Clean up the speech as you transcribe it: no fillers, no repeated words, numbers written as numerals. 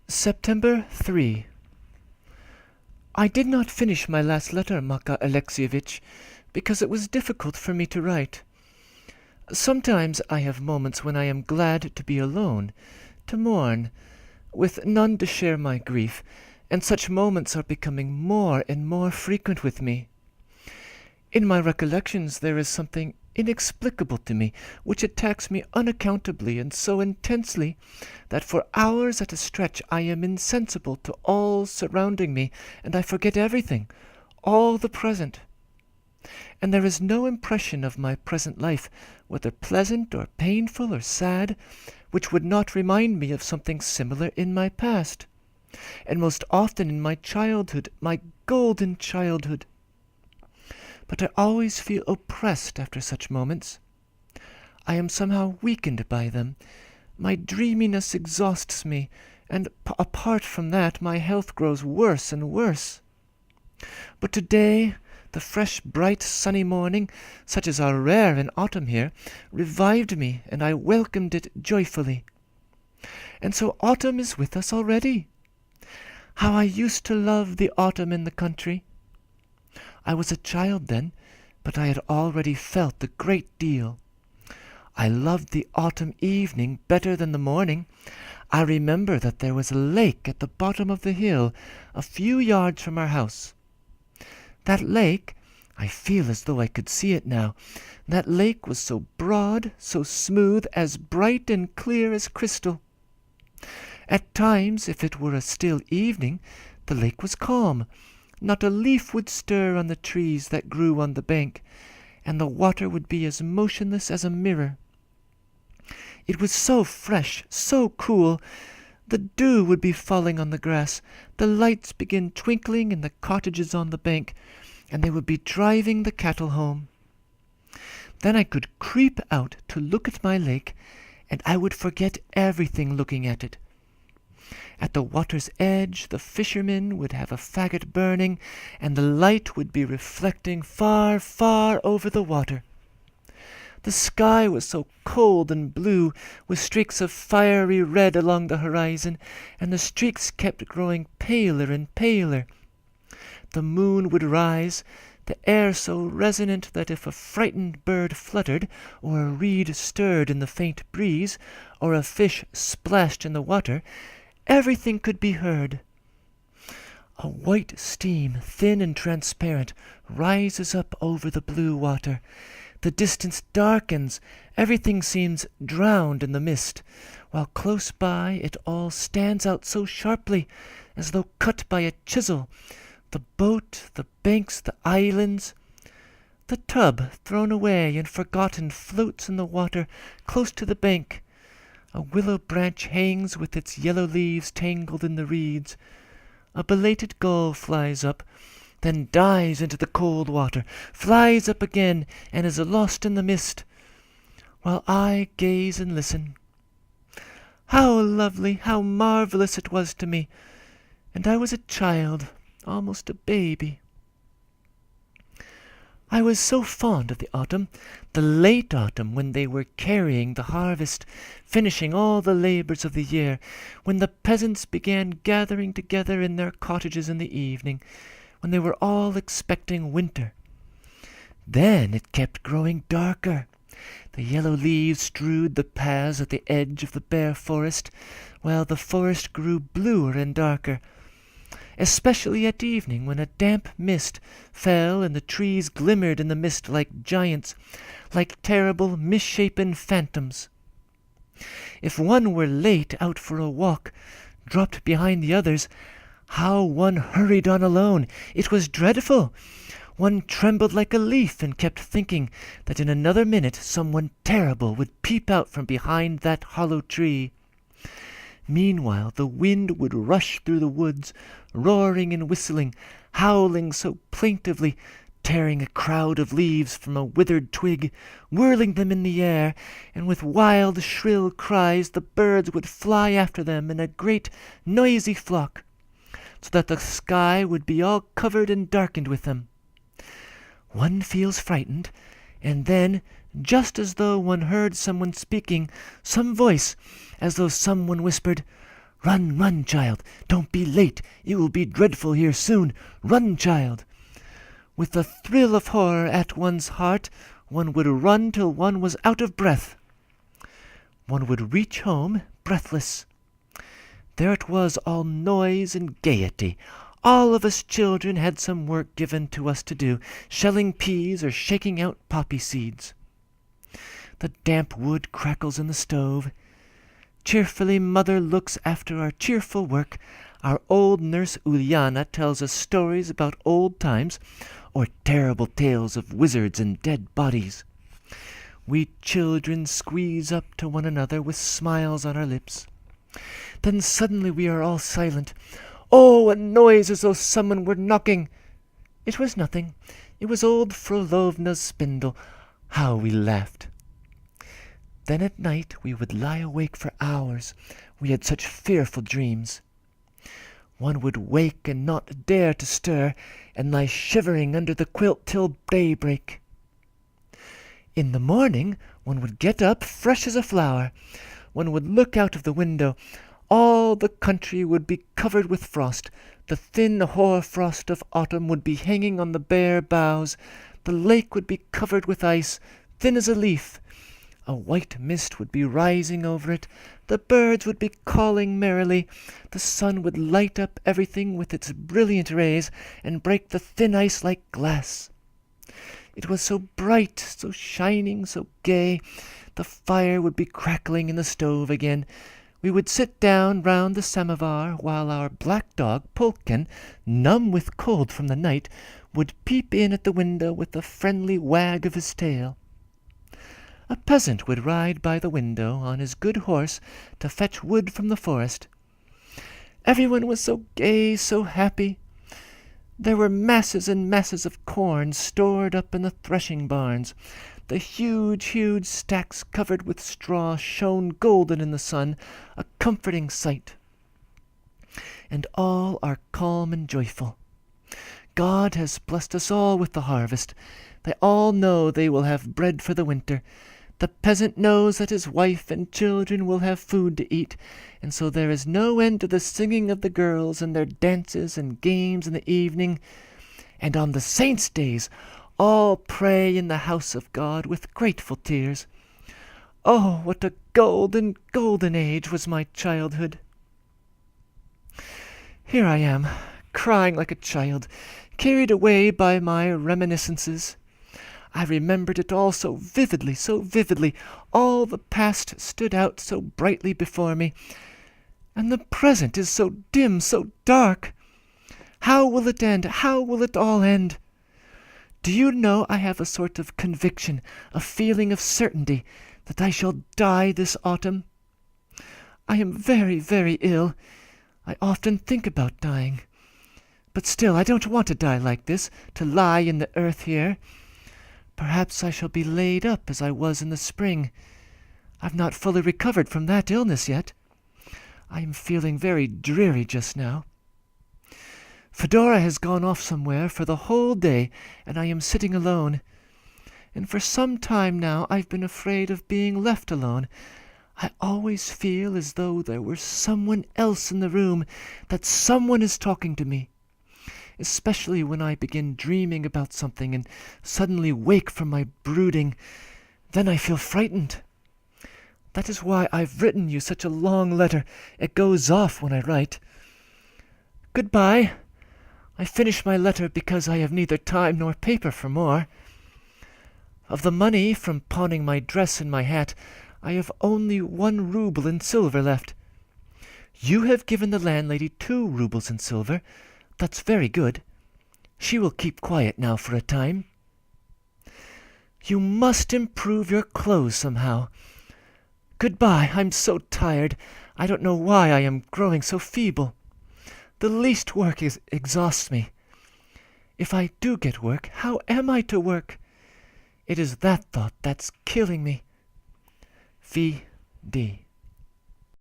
September 3. I did not finish my last letter, Makar Alexievitch, because it was difficult for me to write. Sometimes I have moments when I am glad to be alone, to mourn, with none to share my grief, and such moments are becoming more and more frequent with me. In my recollections there is something inexplicable to me, which attacks me unaccountably and so intensely that for hours at a stretch I am insensible to all surrounding me, and I forget everything, all the present. And there is no impression of my present life, whether pleasant or painful or sad, which would not remind me of something similar in my past, and most often in my childhood, my golden childhood. But I always feel oppressed after such moments. I am somehow weakened by them. My dreaminess exhausts me, and apart from that my health grows worse and worse. But today, the fresh, bright, sunny morning, such as are rare in autumn here, revived me, and I welcomed it joyfully. And so autumn is with us already. How I used to love the autumn in the country! I was a child then, but I had already felt a great deal. I loved the autumn evening better than the morning. I remember that there was a lake at the bottom of the hill, a few yards from our house. That lake, I feel as though I could see it now, that lake was so broad, so smooth, as bright and clear as crystal. At times, if it were a still evening, the lake was calm. Not a leaf would stir on the trees that grew on the bank, and the water would be as motionless as a mirror. It was so fresh, so cool. The dew would be falling on the grass, the lights begin twinkling in the cottages on the bank, and they would be driving the cattle home. Then I could creep out to look at my lake, and I would forget everything looking at it. At the water's edge the fishermen would have a faggot burning, and the light would be reflecting far, far over the water. The sky was so cold and blue, with streaks of fiery red along the horizon, and the streaks kept growing paler and paler. The moon would rise, the air so resonant that if a frightened bird fluttered, or a reed stirred in the faint breeze, or a fish splashed in the water, everything could be heard. A white steam, thin and transparent, rises up over the blue water. The distance darkens, everything seems drowned in the mist, while close by it all stands out so sharply, as though cut by a chisel, the boat, the banks, the islands. The tub, thrown away and forgotten, floats in the water close to the bank. A willow branch hangs with its yellow leaves tangled in the reeds. A belated gull flies up, then dives into the cold water, flies up again, and is lost in the mist, while I gaze and listen. How lovely, how marvelous it was to me, and I was a child, almost a baby. I was so fond of the autumn, the late autumn, when they were carrying the harvest, finishing all the labors of the year, when the peasants began gathering together in their cottages in the evening, when they were all expecting winter. Then it kept growing darker. The yellow leaves strewed the paths at the edge of the bare forest, while the forest grew bluer and darker, especially at evening, when a damp mist fell and the trees glimmered in the mist like giants, like terrible misshapen phantoms. If one were late out for a walk, dropped behind the others, how one hurried on alone! It was dreadful! One trembled like a leaf, and kept thinking that in another minute someone terrible would peep out from behind that hollow tree. Meanwhile the wind would rush through the woods, roaring and whistling, howling so plaintively, tearing a crowd of leaves from a withered twig, whirling them in the air, and with wild, shrill cries the birds would fly after them in a great, noisy flock, so that the sky would be all covered and darkened with them. One feels frightened, and then, just as though one heard someone speaking, some voice, as though someone whispered, Run, run, child! Don't be late! It will be dreadful here soon! Run, child! With a thrill of horror at one's heart, one would run till one was out of breath. One would reach home, breathless. There it was, all noise and gaiety. All of us children had some work given to us to do, shelling peas or shaking out poppy seeds. The damp wood crackles in the stove. Cheerfully mother looks after our cheerful work. Our old nurse Uliana tells us stories about old times, or terrible tales of wizards and dead bodies. We children squeeze up to one another with smiles on our lips. Then suddenly we are all silent. Oh, a noise as though someone were knocking! It was nothing. It was old Frolovna's spindle. How we laughed! Then at night we would lie awake for hours. We had such fearful dreams. One would wake and not dare to stir, and lie shivering under the quilt till daybreak. In the morning one would get up fresh as a flower. One would look out of the window. All the country would be covered with frost. The thin hoar frost of autumn would be hanging on the bare boughs. The lake would be covered with ice, thin as a leaf. A white mist would be rising over it. The birds would be calling merrily. The sun would light up everything with its brilliant rays and break the thin ice like glass. It was so bright, so shining, so gay. The fire would be crackling in the stove again. We would sit down round the samovar while our black dog, Polken, numb with cold from the night, would peep in at the window with a friendly wag of his tail. A peasant would ride by the window on his good horse to fetch wood from the forest. Everyone was so gay, so happy. There were masses and masses of corn stored up in the threshing barns. The huge, huge stacks covered with straw shone golden in the sun, a comforting sight. And all are calm and joyful. God has blessed us all with the harvest. They all know they will have bread for the winter. The peasant knows that his wife and children will have food to eat, and so there is no end to the singing of the girls and their dances and games in the evening. And on the saints' days all pray in the house of God with grateful tears. Oh, what a golden, golden age was my childhood! Here I am, crying like a child, carried away by my reminiscences. I remembered it all so vividly, so vividly. All the past stood out so brightly before me, and the present is so dim, so dark. How will it end? How will it all end? Do you know, I have a sort of conviction, a feeling of certainty, that I shall die this autumn. I am very, very ill. I often think about dying. But still, I don't want to die like this, to lie in the earth here. Perhaps I shall be laid up as I was in the spring. I've not fully recovered from that illness yet. I am feeling very dreary just now. Fedora has gone off somewhere for the whole day, and I am sitting alone. And for some time now I've been afraid of being left alone. I always feel as though there were someone else in the room, that someone is talking to me. Especially when I begin dreaming about something and suddenly wake from my brooding. Then I feel frightened. That is why I've written you such a long letter. It goes off when I write. Goodbye. I finish my letter because I have neither time nor paper for more. Of the money from pawning my dress and my hat, I have only 1 rouble in silver left. You have given the landlady 2 roubles in silver. That's very good. She will keep quiet now for a time. You must improve your clothes somehow. Goodbye. I'm so tired. I don't know why I am growing so feeble. The least work exhausts me. If I do get work, how am I to work? It is that thought that's killing me. V.D.